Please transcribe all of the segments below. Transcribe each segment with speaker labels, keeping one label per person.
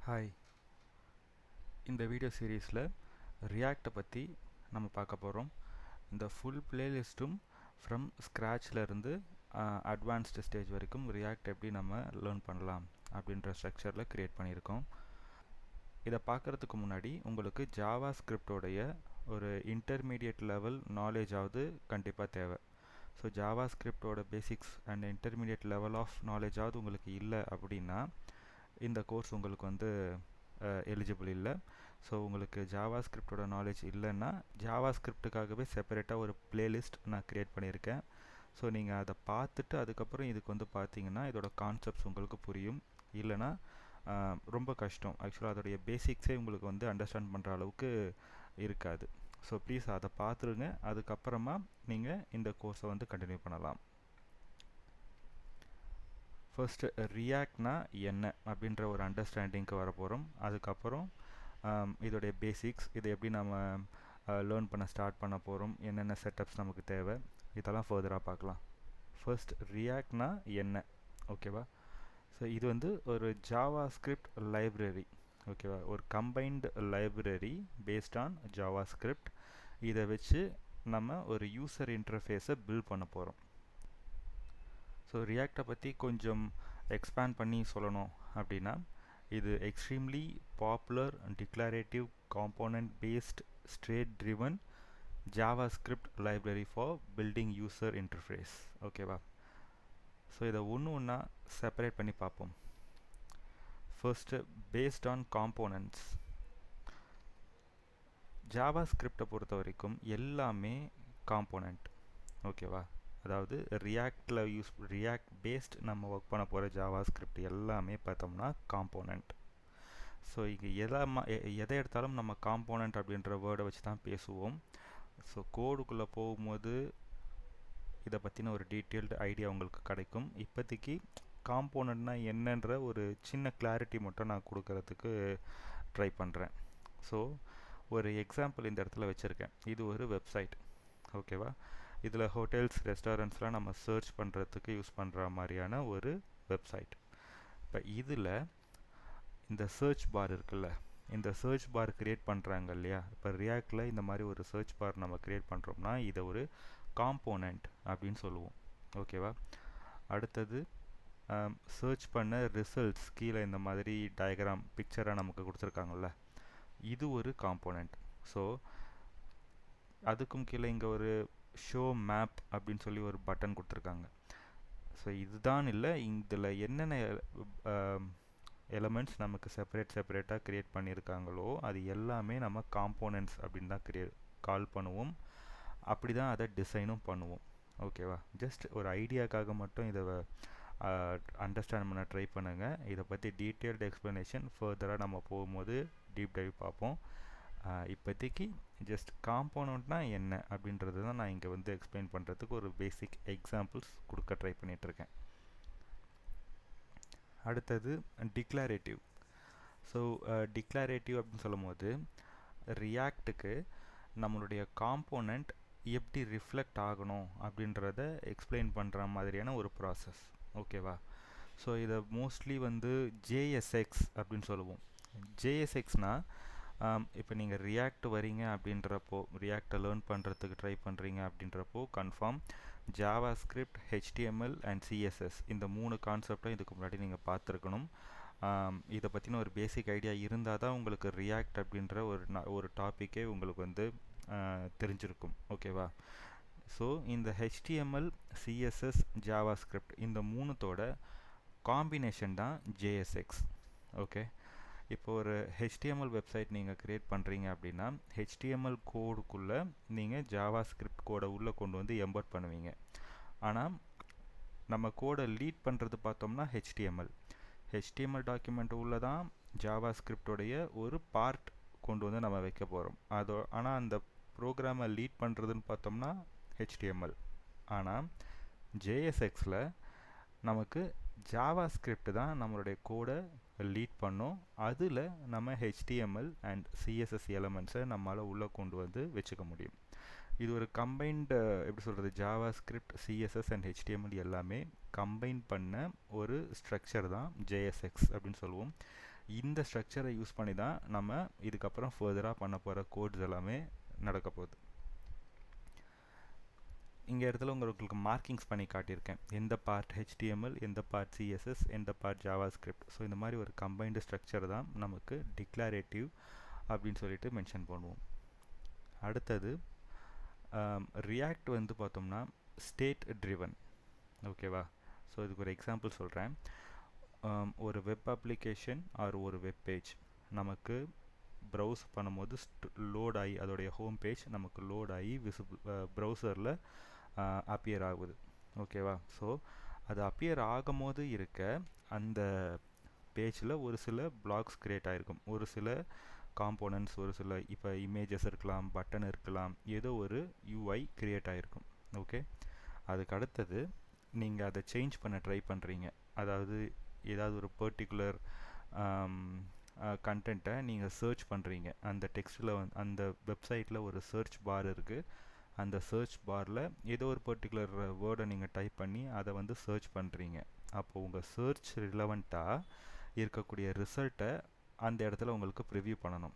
Speaker 1: Hi, இந்த video சீரீஸில் ரியாக்டை பற்றி நம்ம பார்க்க போகிறோம். இந்த ஃபுல் பிளேலிஸ்ட்டும் ஃப்ரம் ஸ்க்ராட்ச்லேருந்து அட்வான்ஸ்டு ஸ்டேஜ் வரைக்கும் ரியாக்ட் எப்படி நம்ம லேர்ன் பண்ணலாம் அப்படின்ற ஸ்ட்ரக்சரில் க்ரியேட் பண்ணியிருக்கோம். இதை பார்க்குறதுக்கு முன்னாடி உங்களுக்கு ஜாவா ஸ்கிரிப்டோடைய ஒரு இன்டர்மீடியட் லெவல் நாலேஜாவது கண்டிப்பாக தேவை. ஸோ ஜாவா ஸ்கிரிப்டோட basics and intermediate level of நாலேஜாவது உங்களுக்கு இல்லை அப்படின்னா இந்த கோர்ஸ் உங்களுக்கு எலிஜிபிள் இல்லை. ஸோ உங்களுக்கு ஜாவா ஸ்கிரிப்டோட நாலேஜ் இல்லைன்னா ஜாவா ஸ்கிரிப்டுக்காகவே செப்பரேட்டாக ஒரு பிளேலிஸ்ட் நான் க்ரியேட் பண்ணியிருக்கேன். ஸோ நீங்கள் அதை பார்த்துட்டு அதுக்கப்புறம் இதுக்கு பார்த்தீங்கன்னா இதோட கான்செப்ட்ஸ் உங்களுக்கு புரியும். இல்லைனா ரொம்ப கஷ்டம். ஆக்சுவலாக அதோடைய பேசிக்ஸே உங்களுக்கு அண்டர்ஸ்டாண்ட் பண்ணுற அளவுக்கு இருக்காது. ஸோ ப்ளீஸ் அதை பார்த்துருங்க. அதுக்கப்புறமா நீங்கள் இந்த கோர்ஸை கண்டினியூ பண்ணலாம். ஃபர்ஸ்ட் ரியாக்ட்னா என்ன அப்படின்ற ஒரு அண்டர்ஸ்டாண்டிங்க்கு வர போகிறோம். அதுக்கப்புறம் இதோடைய பேசிக்ஸ், இதை எப்படி நம்ம லேர்ன் பண்ண ஸ்டார்ட் பண்ண போகிறோம், என்னென்ன செட்டப்ஸ் நமக்கு தேவை, இதெல்லாம் ஃபர்தராக பார்க்கலாம். ஃபர்ஸ்ட் ரியாக்ட்னா என்ன, ஓகேவா? ஸோ இது ஒரு ஜாவா ஸ்கிரிப்ட் லைப்ரரி, ஓகேவா? ஒரு combined library based on Java script. இதை வச்சு நம்ம ஒரு யூசர் இன்டர்ஃபேஸை பில்ட் பண்ண போகிறோம். ஸோ ரியாக்டை பற்றி கொஞ்சம் எக்ஸ்பேண்ட் பண்ணி சொல்லணும் அப்படின்னா இது extremely popular declarative component based state driven JavaScript library for building user interface, ஓகேவா? ஸோ இதை ஒன்றா செப்பரேட் பண்ணி பார்ப்போம். First based on components. ஜாவா ஸ்கிரிப்டை பொறுத்த வரைக்கும் எல்லாமே காம்போனன்ட், ஓகேவா? அதாவது ரியாக்ட் பேஸ்ட் நம்ம ஒர்க் பண்ண போகிற ஜாவா ஸ்கிரிப்ட் எல்லாமே பார்த்தோம்னா காம்போனன்ட். ஸோ இங்கே எதை எடுத்தாலும் நம்ம காம்போனன்ட் அப்படின்ற வேர்டை வச்சு தான் பேசுவோம். ஸோ கோடுக்குள்ளே போகும்போது இதை பற்றின ஒரு டீட்டெயில்டு ஐடியா உங்களுக்கு கிடைக்கும். இப்போதைக்கு காம்போனன்ட்னா என்னன்ற ஒரு சின்ன கிளாரிட்டி மட்டும் நான் கொடுக்கறதுக்கு ட்ரை பண்ணுறேன். ஸோ ஒரு எக்ஸாம்பிள் இந்த இடத்துல வச்சுருக்கேன். இது ஒரு வெப்சைட், ஓகேவா? இதில் ஹோட்டல்ஸ், ரெஸ்டாரண்ட்ஸ்லாம் நம்ம சர்ச் பண்ணுறதுக்கு யூஸ் பண்ணுற மாதிரியான ஒரு வெப்சைட். இப்போ இதில் இந்த சர்ச் பார் இருக்குல்ல, இந்த சர்ச் பார் க்ரியேட் பண்ணுறாங்க இல்லையா? இப்போ ரியாக்டில் இந்த மாதிரி ஒரு சர்ச் பார் நம்ம க்ரியேட் பண்ணுறோம்னா இதை ஒரு காம்போனன்ட் அப்படின்னு சொல்லுவோம், ஓகேவா? அடுத்தது சர்ச் பண்ண ரிசல்ட்ஸ் கீழே இந்த மாதிரி டயக்ராம் பிக்சராக நமக்கு கொடுத்துருக்காங்கல்ல, இது ஒரு காம்போனன்ட். ஸோ அதுக்கும் கீழே இங்கே ஒரு ஷோ மேப் அப்படின்னு சொல்லி ஒரு பட்டன் கொடுத்துருக்காங்க. ஸோ இதுதான் இல்லை, இதில் என்னென்ன எலமெண்ட்ஸ் நமக்கு செப்பரேட்டாக க்ரியேட் பண்ணியிருக்காங்களோ அது எல்லாமே நம்ம காம்போனன்ட்ஸ் அப்படின்னு தான் கால் பண்ணுவோம். அப்படி தான் அதை டிசைனும் பண்ணுவோம், ஓகேவா? ஜஸ்ட் ஒரு ஐடியாக்காக மட்டும் இதை அண்டர்ஸ்டாண்ட் பண்ண ட்ரை பண்ணுங்கள். இதை பற்றி டீட்டெயில்டு எக்ஸ்ப்ளனேஷன் ஃபர்தராக நம்ம போகும்போது டீப் டைவ் பார்ப்போம். இப்போதைக்கு ஜஸ்ட் காம்போனன்ட்னா என்ன அப்படின்றது தான் நான் இங்கே எக்ஸ்பிளைன் பண்ணுறதுக்கு ஒரு பேசிக் எக்ஸாம்பிள்ஸ் கொடுக்க ட்ரை பண்ணிகிட்ருக்கேன். அடுத்தது டிக்ளரேட்டிவ். ஸோ டிக்ளரேட்டிவ் அப்படின்னு சொல்லும் போது ரியாக்டுக்கு நம்மளுடைய காம்போனண்ட் எப்படி ரிஃப்ளெக்ட் ஆகணும் அப்படின்றத எக்ஸ்பிளைன் பண்ணுற மாதிரியான ஒரு ப்ராசஸ், ஓகேவா? ஸோ இதை மோஸ்ட்லி ஜேஎஸ்எக்ஸ் அப்படின்னு சொல்லுவோம். ஜேஎஸ்எக்ஸ்னால் இப்போ நீங்கள் ரியாக்ட் வரீங்க அப்படின்றப்போ, ரியாக்டை லேர்ன் பண்ணுறதுக்கு ட்ரை பண்ணுறீங்க அப்படின்றப்போ confirm Java script, HTML and CSS இந்த 3 கான்செப்டும் இதுக்கு முன்னாடி நீங்கள் பார்த்துருக்கணும். இதை பற்றின ஒரு பேசிக் ஐடியா இருந்தால் தான் உங்களுக்கு ரியாக்ட் அப்படின்ற ஒரு டாப்பிக்கே உங்களுக்கு தெரிஞ்சிருக்கும், ஓகேவா? ஸோ இந்த ஹெச்டிஎம்எல், சிஎஸ்எஸ், ஜாவா ஸ்கிரிப்ட் இந்த 3தோட காம்பினேஷன் தான் ஜேஎஸ்எக்ஸ், ஓகே? இப்போ ஒரு ஹெச்டிஎம்எல் வெப்சைட் நீங்கள் க்ரியேட் பண்ணுறீங்க அப்படின்னா ஹெச்டிஎம்எல் கோடுக்குள்ளே நீங்கள் ஜாவா ஸ்கிரிப்ட் கோடை உள்ளே கொண்டு எம்பர்ட் பண்ணுவீங்க. ஆனால் நம்ம கோடை லீட் பண்ணுறது பார்த்தோம்னா ஹெச்டிஎம்எல் டாக்குமெண்ட் உள்ளே தான் ஜாவா ஸ்கிரிப்டோடைய ஒரு பார்ட் கொண்டு நம்ம வைக்க போகிறோம். ஆனால் அந்த ப்ரோக்ராமை லீட் பண்ணுறதுன்னு பார்த்தோம்னா ஹெச்டிஎம்எல். ஆனால் ஜேஎஸ்எக்ஸில் நமக்கு ஜாவா ஸ்கிரிப்ட் தான் நம்மளுடைய கோடை லீட் பண்ணோம். அதில் நம்ம ஹெச்டிஎம்எல் அண்ட் சிஎஸ்எஸ் எலமெண்ட்ஸை நம்மளால் உள்ளே கொண்டு வச்சுக்க முடியும். இது ஒரு கம்பைன்டு, எப்படி சொல்கிறது, Java script, CSS and HTML எல்லாமே கம்பைன் பண்ண ஒரு ஸ்ட்ரக்சர் தான் ஜேஎஸ்எக்ஸ் அப்படின்னு சொல்லுவோம். இந்த ஸ்ட்ரக்சரை யூஸ் பண்ணி தான் நம்ம இதுக்கப்புறம் ஃபர்தராக பண்ண போகிற கோட்ஸ் எல்லாமே நடக்க போகுது. இங்கே இடத்துல உங்களுக்கு மார்க்கிங்ஸ் பண்ணி காட்டியிருக்கேன், எந்த பார்ட் HTML, எந்த பார்ட் CSS, எந்த பார்ட் JavaScript. ஸோ இந்த மாதிரி ஒரு கம்பைன்டு ஸ்ட்ரக்சர் தான் நமக்கு டிக்ளரேட்டிவ் அப்படின்னு சொல்லிட்டு மென்ஷன் பண்ணுவோம். அடுத்தது ரியாக்ட் வந்து பார்த்தோம்னா ஸ்டேட் ட்ரிவன். ஓகேவா? ஸோ இதுக்கு ஒரு எக்ஸாம்பிள் சொல்கிறேன். ஒரு வெப் அப்ளிகேஷன் ஆர் ஒரு வெப் பேஜ் நமக்கு ப்ரௌஸ் பண்ணும்போது லோட் ஆகி அதோடைய ஹோம் பேஜ் நமக்கு லோட் ஆகி ப்ரௌசரில் அப்பியர் ஆகுது. ஓகேவா? ஸோ அது அப்பியர் ஆகும்போது இருக்க அந்த பேஜில் ஒரு சில பிளாக்ஸ் க்ரியேட் ஆகிருக்கும், ஒரு சில காம்போனன்ட்ஸ், ஒரு சில இப்போ இமேஜஸ் இருக்கலாம், பட்டன் இருக்கலாம், ஏதோ ஒரு UI க்ரியேட் ஆகிருக்கும். ஓகே, அதுக்கு அடுத்தது நீங்கள் அதை சேஞ்ச் பண்ண ட்ரை பண்ணுறீங்க. அதாவது ஏதாவது ஒரு பர்டிகுலர் கண்டென்ட்டை நீங்கள் சர்ச் பண்ணுறீங்க. அந்த டெக்ஸ்ட்டில் அந்த வெப்சைட்டில் ஒரு சர்ச் பார் இருக்குது. அந்த சர்ச் பாரில் ஏதோ ஒரு பர்டிகுலர் வேர்டை நீங்கள் டைப் பண்ணி அதை வந்து சர்ச் பண்ணுறீங்க. அப்போது உங்கள் சர்ச் ரிலவெண்ட்டாக இருக்கக்கூடிய ரிசல்ட்டை அந்த இடத்துல உங்களுக்கு ப்ரிவ்யூ பண்ணணும்.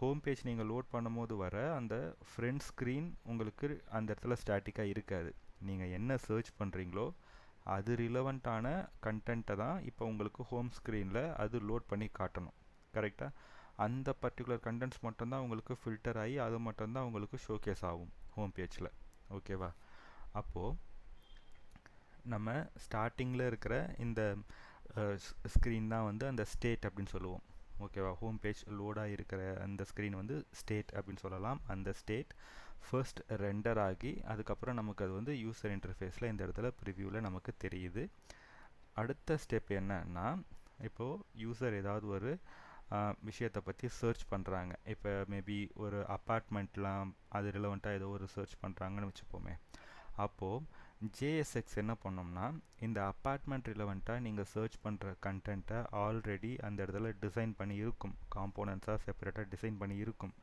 Speaker 1: ஹோம் பேஜ் நீங்கள் லோட் பண்ணும்போது வர அந்த ஃப்ரண்ட் ஸ்க்ரீன் உங்களுக்கு அந்த இடத்துல ஸ்டாட்டிக்காக இருக்காது. நீங்கள் என்ன சர்ச் பண்ணுறீங்களோ அது ரிலவெண்ட்டான கண்டென்ட்டை தான் இப்போ உங்களுக்கு ஹோம் ஸ்க்ரீனில் அது லோட் பண்ணி காட்டணும். கரெக்டாக? அந்த பர்டிகுலர் கண்டென்ட்ஸ் மட்டும்தான் உங்களுக்கு ஃபில்டர் ஆகி அது மட்டும்தான் உங்களுக்கு ஷோகேஸ் ஆகும் ஹோம் பேஜில். ஓகேவா? அப்போது நம்ம ஸ்டார்டிங்கில் இருக்கிற இந்த ஸ்க்ரீன் தான் வந்து அந்த ஸ்டேட் அப்படின்னு சொல்லுவோம். ஓகேவா? ஹோம் பேஜ் லோடாக இருக்கிற அந்த ஸ்க்ரீன் வந்து ஸ்டேட் அப்படின்னு சொல்லலாம். அந்த ஸ்டேட் ஃபர்ஸ்ட் ரெண்டர் ஆகி அதுக்கப்புறம் நமக்கு அது வந்து யூசர் இன்டர்ஃபேஸில் இந்த இடத்துல ப்ரிவ்யூவில் நமக்கு தெரியுது. அடுத்த ஸ்டெப் என்னன்னா, இப்போது யூசர் ஏதாவது ஒரு விஷயத்தை பற்றி சர்ச் பண்ணுறாங்க. இப்போ மேபி ஒரு அப்பார்ட்மெண்ட்லாம் அது ரிலவெண்ட்டாக ஏதோ ஒரு சர்ச் பண்ணுறாங்கன்னு வச்சுப்போமே. அப்போது JSX என்ன பண்ணோம்னா, இந்த அப்பார்ட்மெண்ட் ரிலவெண்ட்டாக நீங்கள் சர்ச் பண்ணுற கண்டென்ட்டை ஆல்ரெடி அந்த இடத்துல டிசைன் பண்ணி இருக்கும், காம்போனன்ட்ஸாக செப்பரேட்டாக டிசைன் பண்ணி இருக்கும்.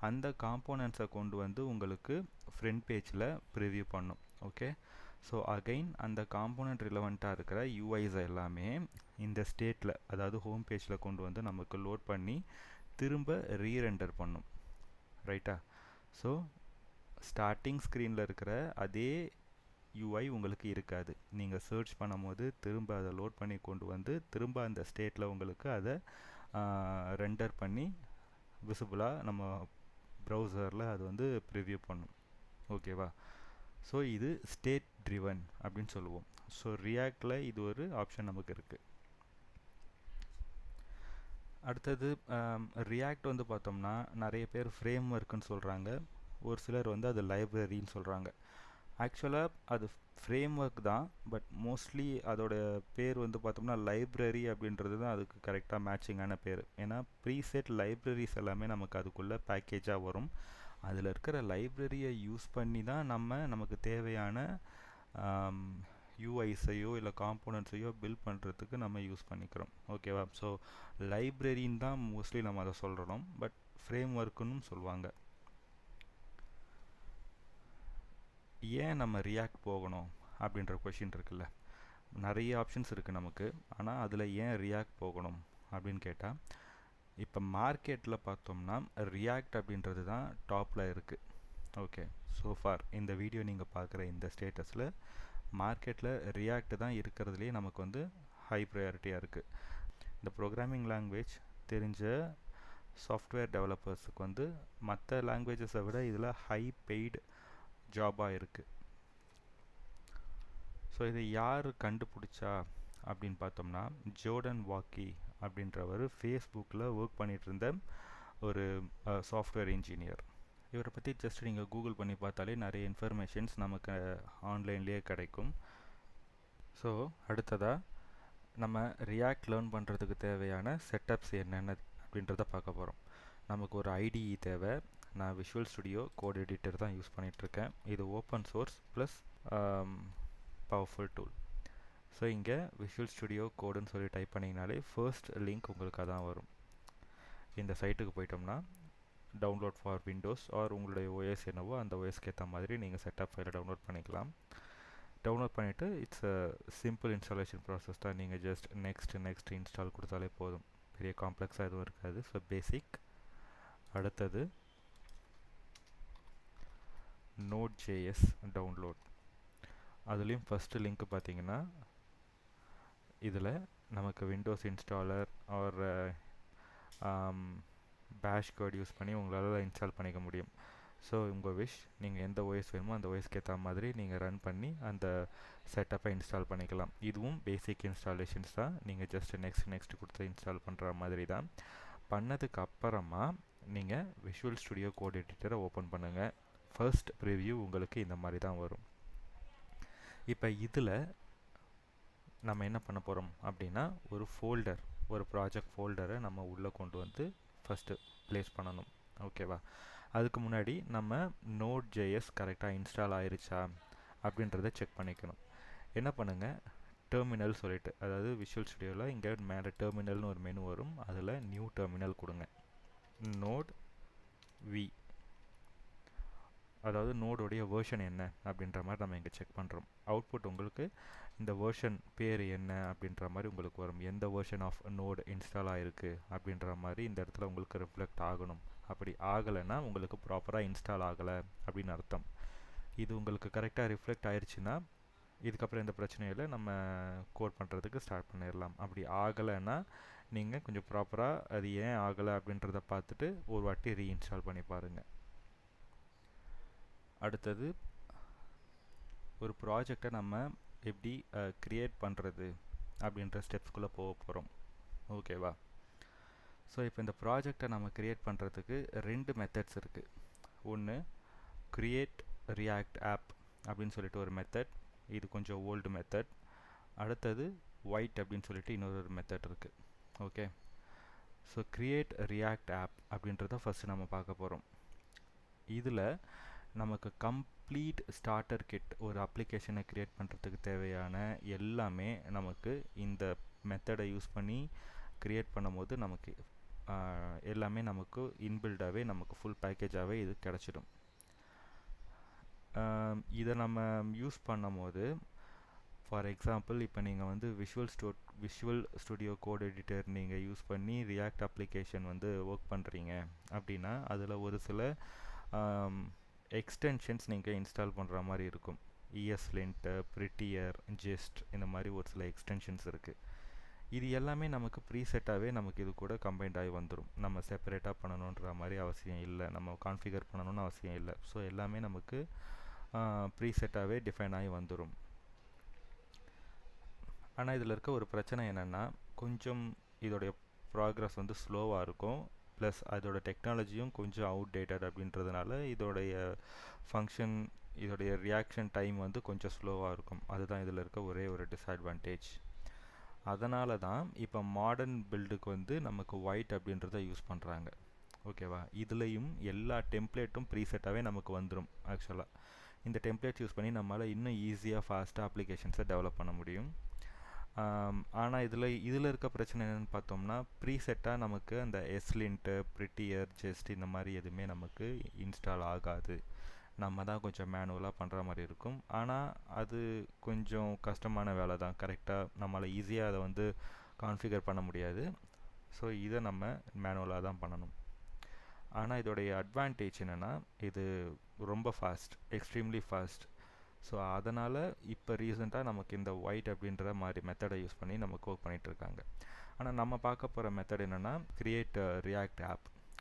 Speaker 1: அந்த காம்போனன்ட்ஸை கொண்டு வந்து உங்களுக்கு ஃப்ரண்ட் பேஜில் ப்ரிவ்யூ பண்ணும். ஓகே, ஸோ அகைன் அந்த காம்போனன்ட் ரிலவெண்ட்டாக இருக்கிற UIs எல்லாமே இந்த ஸ்டேட்டில், அதாவது ஹோம் பேஜில் கொண்டு வந்து நமக்கு லோட் பண்ணி திரும்ப ரீரெண்டர் பண்ணும். ரைட்டா? ஸோ ஸ்டார்டிங் ஸ்க்ரீனில் இருக்கிற அதே UI உங்களுக்கு இருக்காது. நீங்கள் சர்ச் பண்ணும் போது திரும்ப அதை லோட் பண்ணி கொண்டு வந்து திரும்ப அந்த ஸ்டேட்டில் உங்களுக்கு அதை ரெண்டர் பண்ணி விசிபிளாக நம்ம ப்ரௌசரில் அது வந்து ப்ரிவ்யூ பண்ணும். ஓகேவா? ஸோ இது ஸ்டேட் ட்ரிவன் அப்படின்னு சொல்லுவோம். ஸோ ரியாக்டில் இது ஒரு ஆப்ஷன் நமக்கு இருக்குது. அடுத்தது ரியாக்ட் வந்து பார்த்தோம்னா நிறைய பேர் ஃப்ரேம் ஒர்க்குன்னு சொல்கிறாங்க, ஒரு சிலர் வந்து அது லைப்ரரின்னு சொல்கிறாங்க. ஆக்சுவலாக அது ஃப்ரேம் ஒர்க் தான், பட் மோஸ்ட்லி அதோட பேர் வந்து பார்த்தோம்னா லைப்ரரி அப்படின்றது தான் அதுக்கு கரெக்டாக மேட்சிங்கான பேர். ஏன்னா ப்ரீசெட் லைப்ரரிஸ் எல்லாமே நமக்கு அதுக்குள்ளே பேக்கேஜாக வரும். அதில் இருக்கிற லைப்ரரியை யூஸ் பண்ணி தான் நமக்கு தேவையான UIஸையோ இல்லை காம்போனன்ட்ஸையோ பில்ட் பண்ணுறதுக்கு நம்ம யூஸ் பண்ணிக்கிறோம். ஓகேவா? ஸோ லைப்ரரின்னு தான் மோஸ்ட்லி நம்ம அதை சொல்கிறோம், பட் ஃப்ரேம் ஒர்க்குன்னு சொல்லுவாங்க. ஏன் நம்ம ரியாக்ட் போகணும் அப்படின்ற கொஷின் இருக்குல்ல. நிறைய ஆப்ஷன்ஸ் இருக்குது நமக்கு, ஆனால் அதில் ஏன் ரியாக்ட் போகணும் அப்படின்னு கேட்டால், இப்போ மார்க்கெட்டில் பார்த்தோம்னா ரியாக்ட் அப்படின்றது தான் டாப்பில் இருக்குது. ஓகே, ஸோஃபார் இந்த வீடியோ நீங்கள் பார்க்குற இந்த ஸ்டேட்டஸில் மார்க்கெட்டில் ரியாக்ட் தான் இருக்கிறதுலேயே நமக்கு வந்து ஹை ப்ரையாரிட்டியாக இருக்குது. இந்த ப்ரோக்ராமிங் லாங்குவேஜ் தெரிஞ்ச சாஃப்ட்வேர் டெவலப்பர்ஸுக்கு வந்து மற்ற லாங்குவேஜஸை விட இதில் ஹை பெய்டு ஜாபாக இருக்குது. ஸோ இதை யார் கண்டுபிடிச்சா அப்படின்னு பார்த்தோம்னா, ஜோர்டன் வாக்கி அப்படின்றவர் ஃபேஸ்புக்கில் ஒர்க் பண்ணிகிட்டு இருந்த ஒரு சாஃப்ட்வேர் இன்ஜினியர். இவரை பற்றி ஜஸ்ட் நீங்கள் கூகுள் பண்ணி பார்த்தாலே நிறைய இன்ஃபர்மேஷன்ஸ் நமக்கு ஆன்லைன்லேயே கிடைக்கும். ஸோ அடுத்ததாக நம்ம ரியாக்ட் லேர்ன் பண்ணுறதுக்கு தேவையான செட்டப்ஸ் என்னென்ன அப்படின்றத பார்க்க போகிறோம். நமக்கு ஒரு IDE தேவை. நான் விஷுவல் ஸ்டுடியோ கோட் எடிட்டர் தான் யூஸ் பண்ணிகிட்ருக்கேன். இது open source plus powerful tool. So இங்கே விஷுவல் ஸ்டுடியோ கோடுன்னு சொல்லி டைப் பண்ணிங்கனாலே ஃபர்ஸ்ட் லிங்க் உங்களுக்கு அதான் வரும். இந்த சைட்டுக்கு போயிட்டோம்னா டவுன்லோட் ஃபார் விண்டோஸ் ஆர் உங்களுடைய OS என்னவோ அந்த OSக்கு ஏற்ற மாதிரி நீங்கள் செட்டப் ஃபைலை டவுன்லோட் பண்ணிக்கலாம். டவுன்லோட் பண்ணிவிட்டு it's a simple installation process தான். நீங்கள் ஜஸ்ட் நெக்ஸ்ட் இன்ஸ்டால் கொடுத்தாலே போதும். பெரிய காம்ப்ளெக்ஸாக எதுவும் இருக்காது. So basic. அடுத்தது Node.js டவுன்லோட். அதுலேயும் ஃபஸ்ட்டு லிங்க் பார்த்தீங்கன்னா இதில் நமக்கு விண்டோஸ் இன்ஸ்டாலர் ஆர் பேஷ் கோட் யூஸ் பண்ணி உங்களால் இன்ஸ்டால் பண்ணிக்க முடியும். ஸோ உங்கள் விஷ், நீங்கள் எந்த ஓஎஸ் வேணுமோ அந்த ஓஎஸ்க்கு ஏற்ற மாதிரி நீங்கள் ரன் பண்ணி அந்த செட்டப்பை இன்ஸ்டால் பண்ணிக்கலாம். இதுவும் பேசிக் இன்ஸ்டாலேஷன்ஸ் தான். நீங்கள் ஜஸ்ட் நெக்ஸ்ட் கொடுத்து இன்ஸ்டால் பண்ணுற மாதிரி தான். பண்ணதுக்கு அப்புறமா நீங்கள் விஷுவல் ஸ்டுடியோ கோட் எடிட்டரை ஓப்பன் பண்ணுங்கள். ஃபர்ஸ்ட் ப்ரிவ்யூ உங்களுக்கு இந்த மாதிரி தான் வரும். இப்போ இதில் நம்ம என்ன பண்ண போகிறோம் அப்படின்னா ஒரு ஃபோல்டர், ஒரு ப்ராஜெக்ட் ஃபோல்டரை நம்ம உள்ளே கொண்டு வந்து ஃபஸ்ட்டு ப்ளேஸ் பண்ணணும். ஓகேவா? அதுக்கு முன்னாடி நம்ம Node.js கரெக்டாக இன்ஸ்டால் ஆயிருச்சா அப்படின்றத செக் பண்ணிக்கணும். என்ன பண்ணுங்கள், டெர்மினல் சொல்லிட்டு, அதாவது விஷுவல் ஸ்டுடியோவில் இங்கே மேலே டெர்மினல்னு ஒரு மெனு வரும். அதில் நியூ டெர்மினல் கொடுங்க. நோட் வி, அதாவது நோடோடைய வேர்ஷன் என்ன அப்படின்ற மாதிரி நம்ம இங்கே செக் பண்ணுறோம். அவுட்புட் உங்களுக்கு இந்த வேர்ஷன் பேர் என்ன அப்படின்ற மாதிரி உங்களுக்கு வரும். எந்த வேர்ஷன் ஆஃப் நோட் இன்ஸ்டால் ஆகிருக்கு அப்படின்ற மாதிரி இந்த இடத்துல உங்களுக்கு ரிஃப்ளெக்ட் ஆகணும். அப்படி ஆகலைன்னா உங்களுக்கு ப்ராப்பராக இன்ஸ்டால் ஆகலை அப்படின்னு அர்த்தம். இது உங்களுக்கு கரெக்டாக ரிஃப்ளெக்ட் ஆயிடுச்சுன்னா இதுக்கப்புறம் எந்த பிரச்சனையும் இல்லை, நம்ம கோட் பண்ணுறதுக்கு ஸ்டார்ட் பண்ணிடலாம். அப்படி ஆகலைன்னா நீங்கள் கொஞ்சம் ப்ராப்பராக அது ஏன் ஆகலை அப்படின்றத பார்த்துட்டு ஒரு வாட்டி ரீஇன்ஸ்டால் பண்ணி பாருங்கள். அடுத்தது ஒரு ப்ராஜெக்டை நம்ம எப்படி க்ரியேட் பண்ணுறது அப்படின்ற ஸ்டெப்ஸ்குள்ளே போக போகிறோம். ஓகேவா? ஸோ இப்போ இந்த ப்ராஜெக்டை நம்ம க்ரியேட் பண்ணுறதுக்கு 2 மெத்தட்ஸ் இருக்குது. ஒன்று க்ரியேட் ரியாக்ட் ஆப் அப்படின்னு சொல்லிட்டு ஒரு மெத்தட், இது கொஞ்சம் ஓல்டு மெத்தட். அடுத்தது ஒயிட் அப்படின்னு சொல்லிட்டு இன்னொரு மெத்தட் இருக்குது. Okay, so create React app அப்படின்றத ஃபஸ்ட்டு நம்ம பார்க்க போகிறோம். இதில் நமக்கு கம்ப்ளீட் ஸ்டார்டர் கிட், ஒரு அப்ளிகேஷனை க்ரியேட் பண்ணுறதுக்கு தேவையான எல்லாமே நமக்கு இந்த மெத்தடை யூஸ் பண்ணி க்ரியேட் பண்ணும்போது நமக்கு எல்லாமே நமக்கு இன்பில்டாகவே நமக்கு ஃபுல் பேக்கேஜாகவே இது கிடச்சிடும். இதை நம்ம யூஸ் பண்ணும் போது ஃபார் எக்ஸாம்பிள் இப்போ நீங்கள் வந்து விஷுவல் ஸ்டுடியோ கோட் எடிட்டர் நீங்கள் யூஸ் பண்ணி ரியாக்ட் அப்ளிகேஷன் வந்து ஒர்க் பண்ணுறீங்க அப்படின்னா அதில் ஒரு சில எக்ஸ்டென்ஷன்ஸ் நீங்கள் இன்ஸ்டால் பண்ணுற மாதிரி இருக்கும். ESLint, Prettier, Jest, இந்த மாதிரி ஒரு சில எக்ஸ்டென்ஷன்ஸ் இருக்குது. இது எல்லாமே நமக்கு ப்ரீசெட்டாகவே நமக்கு இது கூட கம்பைண்ட் ஆகி வந்துடும். நம்ம செப்பரேட்டாக பண்ணணுன்ற மாதிரி அவசியம் இல்லை, நம்ம கான்ஃபிகர் பண்ணணும்னு அவசியம் இல்லை. ஸோ எல்லாமே நமக்கு ப்ரீசெட்டாகவே டிஃபைன் ஆகி வந்துடும். ஆனால் இதில் இருக்க ஒரு பிரச்சனை என்னென்னா, கொஞ்சம் இதோடைய ப்ராக்ரஸ் வந்து ஸ்லோவாக இருக்கும். ப்ளஸ் அதோட டெக்னாலஜியும் கொஞ்சம் அவுடேட்டட் அப்படின்றதுனால இதோடைய ஃபங்க்ஷன், இதோடைய ரியாக்ஷன் டைம் வந்து கொஞ்சம் ஸ்லோவாக இருக்கும். அதுதான் இதில் இருக்க ஒரே ஒரு டிஸ்அட்வான்டேஜ். அதனால தான் இப்போ மாடர்ன் பில்டுக்கு வந்து நமக்கு ஒயிட் அப்படின்றத யூஸ் பண்ணுறாங்க. ஓகேவா? இதுலேயும் எல்லா டெம்ப்ளேட்டும் ப்ரீசெட்டாகவே நமக்கு வந்துடும். ஆக்சுவலாக இந்த டெம்ப்ளேட் யூஸ் பண்ணி நம்மளால் இன்னும் ஈஸியாக ஃபாஸ்ட்டாக அப்ளிகேஷன்ஸை டெவலப் பண்ண முடியும். ஆனால் இதில் இருக்க பிரச்சனை என்னென்னு பார்த்தோம்னா, ப்ரீசெட்டாக நமக்கு அந்த ESLint, Prettier, Jest இந்த மாதிரி எதுவுமே நமக்கு இன்ஸ்டால் ஆகாது. நம்ம தான் கொஞ்சம் மேனுவலாக பண்ணுற மாதிரி இருக்கும். ஆனால் அது கொஞ்சம் கஷ்டமான வேலை தான். கரெக்டாக நம்மளால் ஈஸியாக அதை வந்து கான்ஃபிகர் பண்ண முடியாது. ஸோ இதை நம்ம மேனுவலாக தான் பண்ணணும். ஆனால் இதோடைய அட்வான்டேஜ் என்னென்னா, இது ரொம்ப ஃபாஸ்ட், எக்ஸ்ட்ரீம்லி ஃபாஸ்ட். ஸோ அதனால் இப்போ ரீசெண்டாக நமக்கு இந்த ஒயிட் அப்படின்ற மாதிரி மெத்தடை யூஸ் பண்ணி நமக்கு ஒர்க் பண்ணிகிட்ருக்காங்க. ஆனால் நம்ம பார்க்க போகிற மெத்தட் என்னென்னா க்ரியேட் ரியாக்ட் ஆப்.